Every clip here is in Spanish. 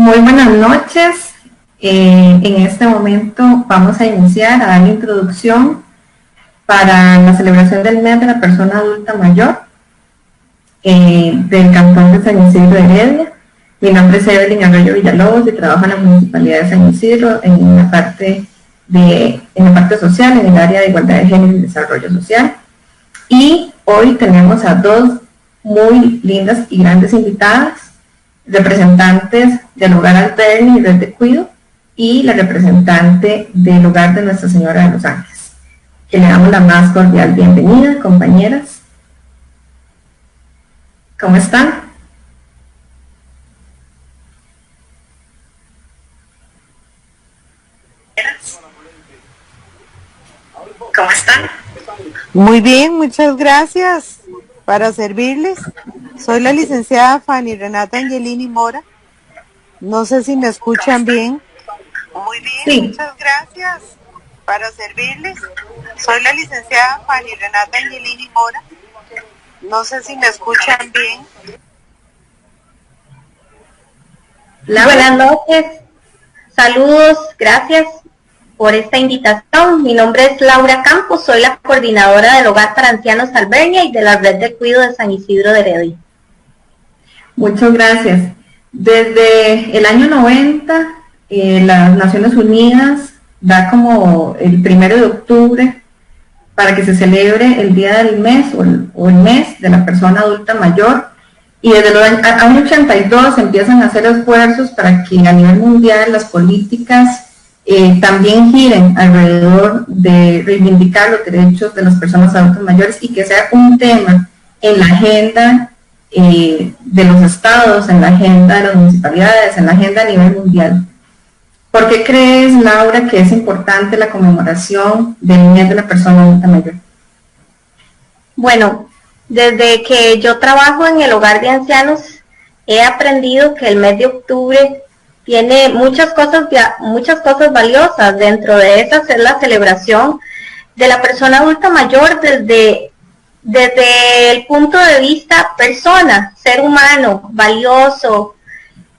Muy buenas noches. En este momento vamos a iniciar a dar la introducción para la celebración del mes de la persona adulta mayor del Cantón de San Isidro de Heredia. Mi nombre es Evelyn Arroyo Villalobos y trabajo en la Municipalidad de San Isidro en la parte social, en el área de igualdad de género y desarrollo social. Y hoy tenemos a dos muy lindas y grandes invitadas, representantes del Hogar Alberni y Red de Cuido, y la representante del Hogar de Nuestra Señora de los Ángeles, que le damos la más cordial bienvenida. Compañeras, ¿cómo están? ¿Cómo están? Muy bien, muchas gracias. Para servirles, soy la licenciada Fanny Renata Angelini Mora. No sé si me escuchan bien. Muy bien, sí. Muchas gracias. Para servirles, soy la licenciada Fanny Renata Angelini Mora. No sé si me escuchan bien. Buenas noches, saludos, gracias por esta invitación. Mi nombre es Laura Campos, soy la coordinadora del Hogar para Ancianos Albernia y de la Red de Cuido de San Isidro de Heredia. Muchas gracias. Desde el año 90, las Naciones Unidas da como el 1 de octubre para que se celebre el día del mes o el mes de la persona adulta mayor, y desde el año 82 empiezan a hacer esfuerzos para que a nivel mundial las políticas también giren alrededor de reivindicar los derechos de las personas adultas mayores y que sea un tema en la agenda de los estados, en la agenda de las municipalidades, en la agenda a nivel mundial. ¿Por qué crees, Laura, que es importante la conmemoración del mes de la persona adulta mayor? Bueno, desde que yo trabajo en el Hogar de Ancianos, he aprendido que el mes de octubre tiene muchas cosas valiosas. Dentro de esas es la celebración de la persona adulta mayor desde el punto de vista persona, ser humano, valioso,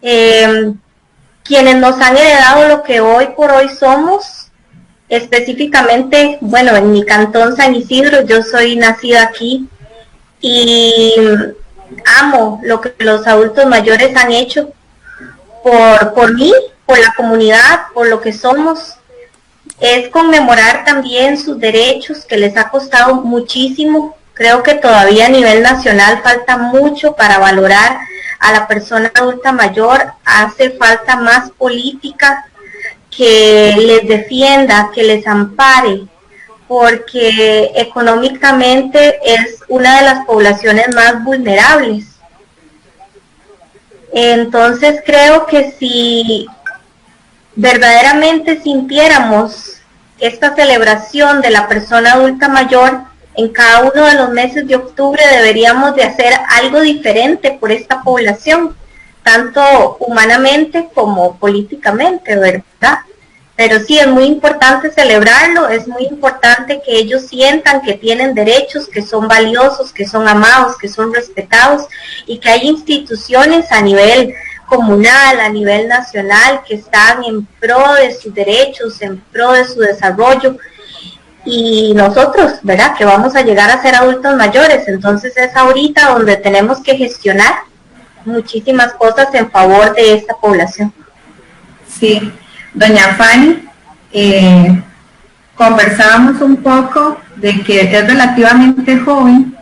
quienes nos han heredado lo que hoy por hoy somos, específicamente, bueno, en mi cantón San Isidro. Yo soy nacida aquí y amo lo que los adultos mayores han hecho por mí, por la comunidad, por lo que somos. Es conmemorar también sus derechos, que les ha costado muchísimo. Creo que todavía a nivel nacional falta mucho para valorar a la persona adulta mayor. Hace falta más política que les defienda, que les ampare, porque económicamente es una de las poblaciones más vulnerables. Entonces creo que si verdaderamente sintiéramos esta celebración de la persona adulta mayor en cada uno de los meses de octubre, deberíamos de hacer algo diferente por esta población, tanto humanamente como políticamente, ¿verdad? Pero sí, es muy importante celebrarlo, es muy importante que ellos sientan que tienen derechos, que son valiosos, que son amados, que son respetados, y que hay instituciones a nivel comunal, a nivel nacional, que están en pro de sus derechos, en pro de su desarrollo. Y nosotros, ¿verdad?, que vamos a llegar a ser adultos mayores, entonces es ahorita donde tenemos que gestionar muchísimas cosas en favor de esta población. Sí. Doña Fanny, conversábamos un poco de que es relativamente joven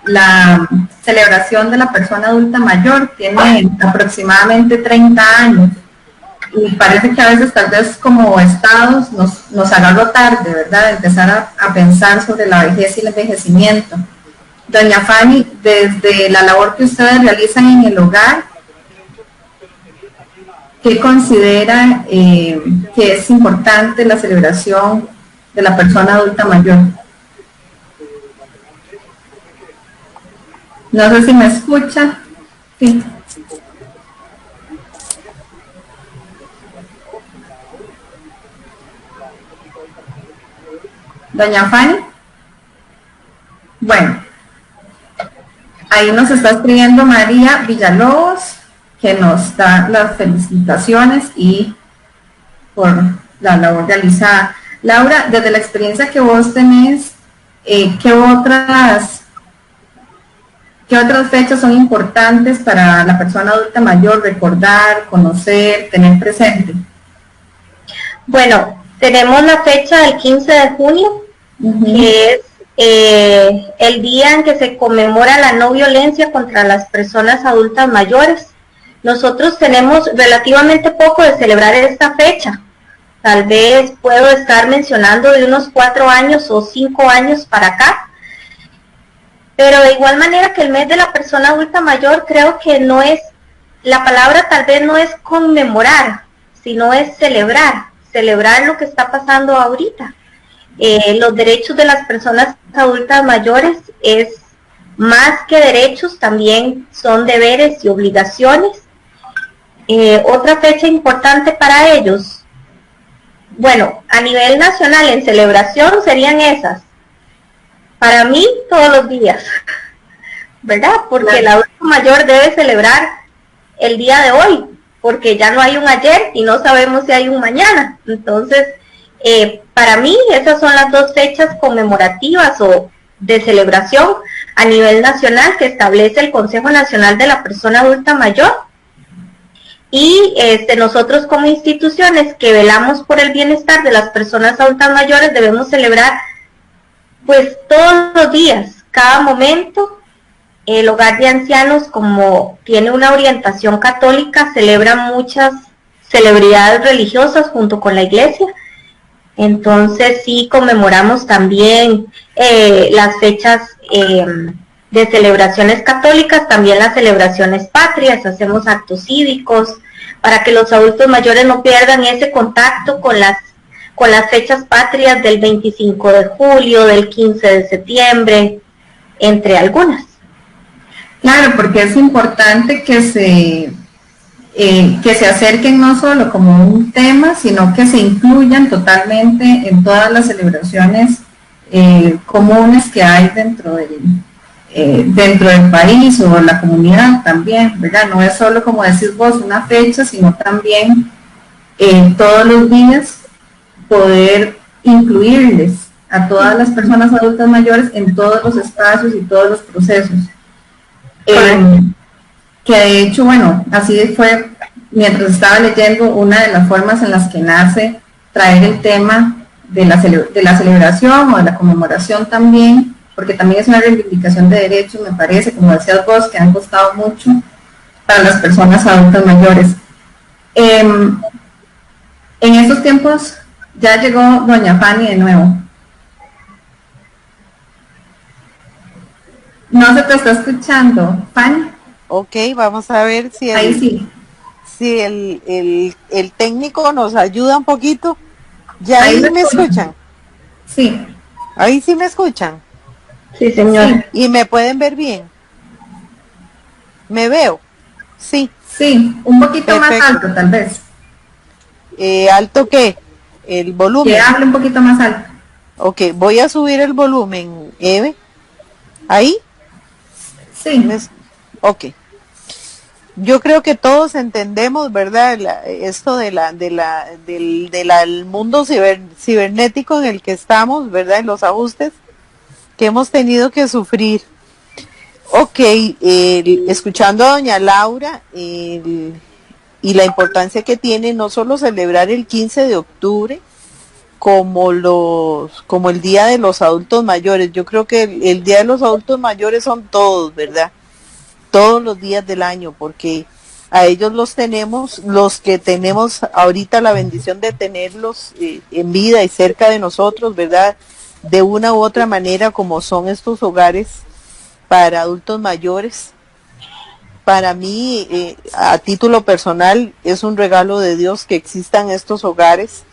la celebración de la persona adulta mayor, tiene aproximadamente 30 años, y parece que a veces tal vez como estados nos agarró tarde, ¿verdad?, empezar a pensar sobre la vejez y el envejecimiento. Doña Fanny, desde la labor que ustedes realizan en el hogar, ¿qué considera que es importante la celebración de la persona adulta mayor? No sé si me escucha. Sí. Doña Fanny. Bueno, ahí nos está escribiendo María Villalobos. que nos da las felicitaciones y por la labor realizada. Laura, desde la experiencia que vos tenés, ¿qué otras fechas son importantes para la persona adulta mayor recordar, conocer, tener presente? Bueno, tenemos la fecha del 15 de junio, que es el día en que se conmemora la no violencia contra las personas adultas mayores. Nosotros tenemos relativamente poco de celebrar esta fecha. Tal vez puedo estar mencionando de unos 4 años o 5 años para acá. Pero de igual manera que el mes de la persona adulta mayor, creo que no es, la palabra tal vez no es conmemorar, sino es celebrar lo que está pasando ahorita. Los derechos de las personas adultas mayores es más que derechos, también son deberes y obligaciones. Otra fecha importante para ellos, bueno, a nivel nacional en celebración serían esas. Para mí, todos los días, ¿verdad? Porque el adulto mayor debe celebrar el día de hoy, porque ya no hay un ayer y no sabemos si hay un mañana. Entonces, para mí, esas son las dos fechas conmemorativas o de celebración a nivel nacional que establece el Consejo Nacional de la Persona Adulta Mayor. Y nosotros como instituciones que velamos por el bienestar de las personas adultas mayores debemos celebrar pues todos los días, cada momento. El hogar de ancianos, como tiene una orientación católica, celebra muchas celebridades religiosas junto con la iglesia. Entonces sí conmemoramos también las fechas de celebraciones católicas, también las celebraciones patrias, hacemos actos cívicos para que los adultos mayores no pierdan ese contacto con las fechas patrias del 25 de julio, del 15 de septiembre, entre algunas. Claro, porque es importante que se acerquen no solo como un tema, sino que se incluyan totalmente en todas las celebraciones comunes que hay dentro del país o la comunidad también, ¿verdad? No es solo, como decís vos, una fecha, sino también todos los días poder incluirles a todas las personas adultas mayores en todos los espacios y todos los procesos. Que de hecho, bueno, así fue, mientras estaba leyendo, una de las formas en las que nace traer el tema de la celebración o de la conmemoración también, porque también es una reivindicación de derechos, me parece, como decías vos, que han costado mucho para las personas adultas mayores. En estos tiempos ya llegó doña Fanny de nuevo. No se te está escuchando, Fanny. Ok, vamos a ver si el técnico nos ayuda un poquito. ¿Ya ahí me escuchan? Sí. ¿Ahí sí me escuchan? Sí, señor. Sí. ¿Y me pueden ver bien? ¿Me veo? Sí. Sí, un poquito más alto tal vez. ¿Alto qué? ¿El volumen? Que hable un poquito más alto. Ok, voy a subir el volumen, Eve. ¿Ahí? Sí. Ok. Yo creo que todos entendemos, ¿verdad? Esto del mundo cibernético en el que estamos, ¿verdad? En los ajustes que hemos tenido que sufrir. Ok, escuchando a doña Laura y la importancia que tiene no solo celebrar el 15 de octubre como el Día de los Adultos Mayores. Yo creo que el Día de los Adultos Mayores son todos, ¿verdad? Todos los días del año, porque a ellos los que tenemos ahorita la bendición de tenerlos en vida y cerca de nosotros, ¿verdad? De una u otra manera, como son estos hogares para adultos mayores. Para mí, a título personal, es un regalo de Dios que existan estos hogares,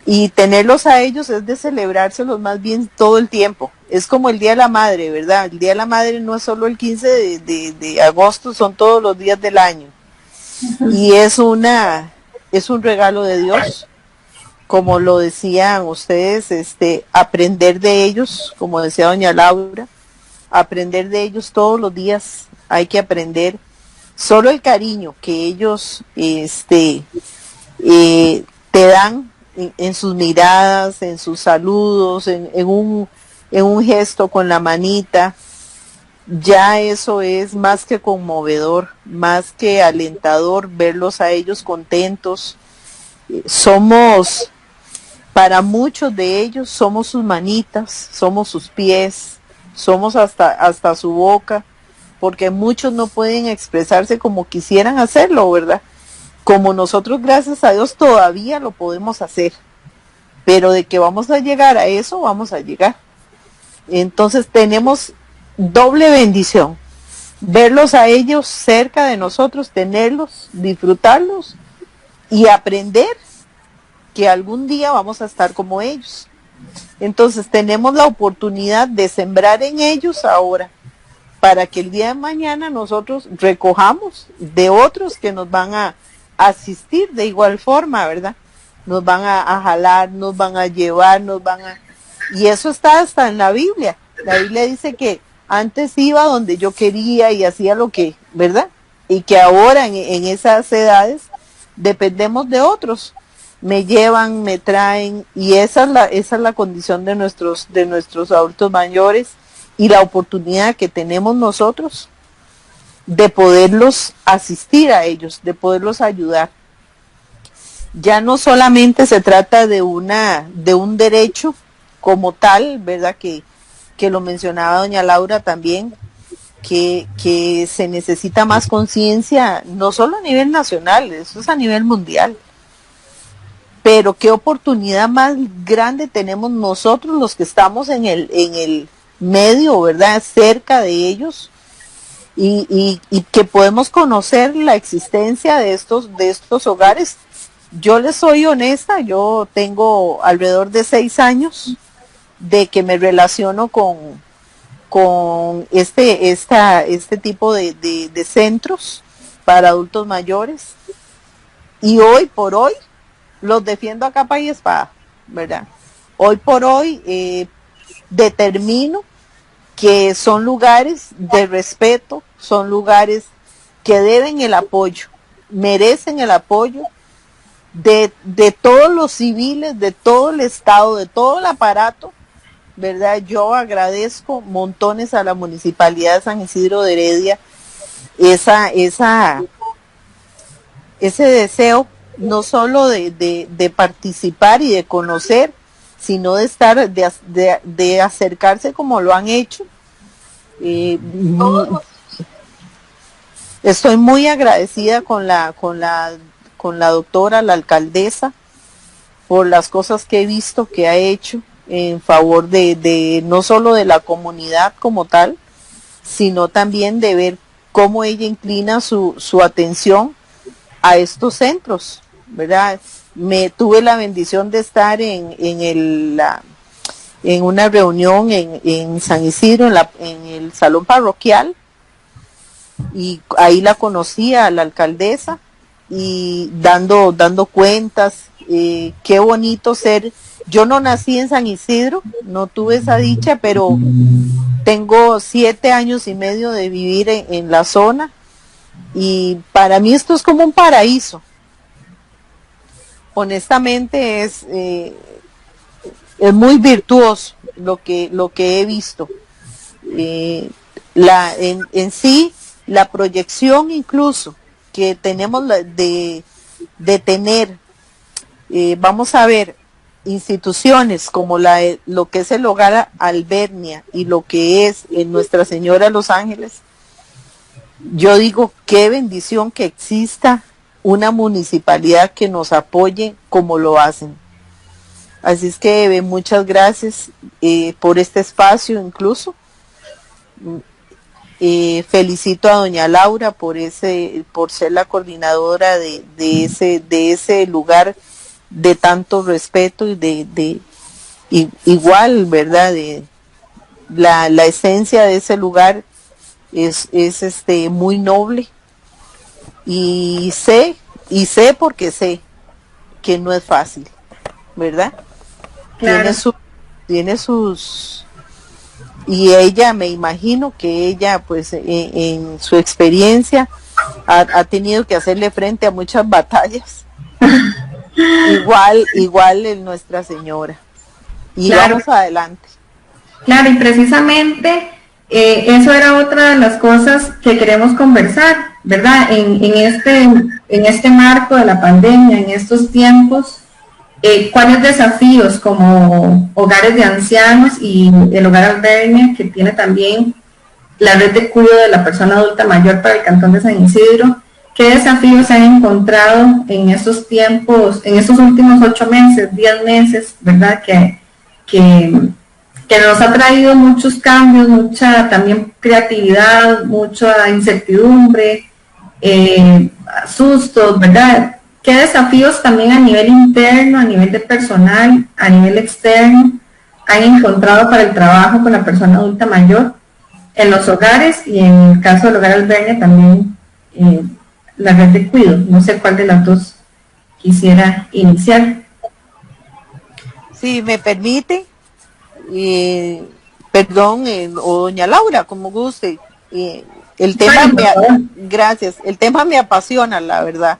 y tenerlos a ellos es de celebrárselos más bien todo el tiempo. Es como el Día de la Madre, ¿verdad? El Día de la Madre no es solo el 15 de agosto, son todos los días del año. Y es un regalo de Dios, como lo decían ustedes, aprender de ellos, como decía doña Laura, aprender de ellos todos los días. Hay que aprender solo el cariño que ellos te dan en sus miradas, en sus saludos, en un gesto con la manita, ya eso es más que conmovedor, más que alentador verlos a ellos contentos. Somos, para muchos de ellos, somos sus manitas, somos sus pies, somos hasta su boca, porque muchos no pueden expresarse como quisieran hacerlo, ¿verdad? Como nosotros, gracias a Dios, todavía lo podemos hacer, pero de que vamos a llegar a eso, vamos a llegar. Entonces tenemos doble bendición, verlos a ellos cerca de nosotros, tenerlos, disfrutarlos y aprender que algún día vamos a estar como ellos. Entonces tenemos la oportunidad de sembrar en ellos ahora, para que el día de mañana nosotros recojamos de otros que nos van a asistir de igual forma, ¿verdad? Nos van a jalar, nos van a llevar, y eso está hasta en la Biblia. La Biblia dice que antes iba donde yo quería y hacía lo que, ¿verdad? Y que ahora en esas edades dependemos de otros. Me llevan, me traen, y esa es la condición de nuestros adultos mayores, y la oportunidad que tenemos nosotros de poderlos asistir a ellos, de poderlos ayudar. Ya no solamente se trata de un derecho como tal, ¿verdad? Que lo mencionaba doña Laura también, que se necesita más conciencia, no solo a nivel nacional, eso es a nivel mundial. Pero qué oportunidad más grande tenemos nosotros los que estamos en el medio, ¿verdad? Cerca de ellos, y que podemos conocer la existencia de estos hogares. Yo les soy honesta, yo tengo alrededor de 6 años de que me relaciono con este tipo de centros para adultos mayores, y hoy por hoy los defiendo a capa y espada, ¿verdad? Hoy por hoy determino que son lugares de respeto, son lugares que deben el apoyo, merecen el apoyo de todos los civiles, de todo el Estado, de todo el aparato, ¿verdad? Yo agradezco montones a la Municipalidad de San Isidro de Heredia ese deseo, no solo de participar y de conocer, sino de estar, de acercarse como lo han hecho. Estoy muy agradecida con la doctora, la alcaldesa, por las cosas que he visto que ha hecho en favor de no solo de la comunidad como tal, sino también de ver cómo ella inclina su atención a estos centros, ¿verdad? Tuve la bendición de estar en una reunión en San Isidro, en el salón parroquial, y ahí la conocí a la alcaldesa, y dando cuentas. Qué bonito ser. Yo no nací en San Isidro, no tuve esa dicha, pero tengo 7 años y medio de vivir en la zona, y para mí esto es como un paraíso. Honestamente es muy virtuoso lo que he visto. En sí, la proyección incluso que tenemos de tener, vamos a ver, instituciones como lo que es el Hogar Albernia y lo que es Nuestra Señora de los Ángeles. Yo digo, qué bendición que exista una municipalidad que nos apoye como lo hacen. Así es que muchas gracias por este espacio incluso. Felicito a doña Laura por ser la coordinadora de ese lugar de tanto respeto y igual, ¿verdad? De la esencia de ese lugar es muy noble, y sé porque sé que no es fácil, ¿verdad? Claro. Tiene sus, y ella, me imagino que ella pues en su experiencia ha tenido que hacerle frente a muchas batallas. igual en Nuestra Señora. Y claro, vamos adelante. Claro, y precisamente eso era otra de las cosas que queremos conversar, ¿verdad? En este marco de la pandemia, en estos tiempos, cuáles desafíos como hogares de ancianos y el hogar Albernia, que tiene también la red de cuidado de la persona adulta mayor para el Cantón de San Isidro, qué desafíos se han encontrado en estos tiempos, en estos últimos 8 meses, 10 meses, ¿verdad? Que nos ha traído muchos cambios, mucha también creatividad, mucha incertidumbre, sustos, ¿verdad? ¿Qué desafíos también a nivel interno, a nivel de personal, a nivel externo han encontrado para el trabajo con la persona adulta mayor en los hogares y en el caso del hogar Albernia también la red de cuidado? No sé cuál de las dos quisiera iniciar. Si me permite, perdón, o doña Laura, como guste. El tema gracias, el tema me apasiona, la verdad.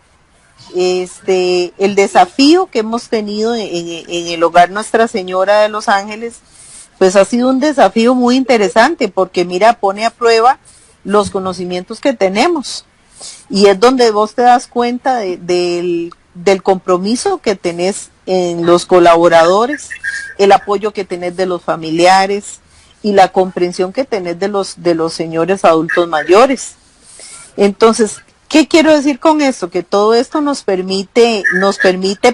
El desafío que hemos tenido en el hogar Nuestra Señora de los Ángeles, pues ha sido un desafío muy interesante, porque mira, pone a prueba los conocimientos que tenemos, y es donde vos te das cuenta del compromiso que tenés en los colaboradores, el apoyo que tenés de los familiares y la comprensión que tenés de los señores adultos mayores. Entonces, ¿qué quiero decir con esto? Que todo esto nos permite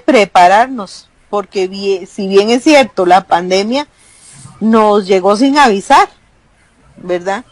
prepararnos, porque si bien es cierto, la pandemia nos llegó sin avisar, ¿verdad?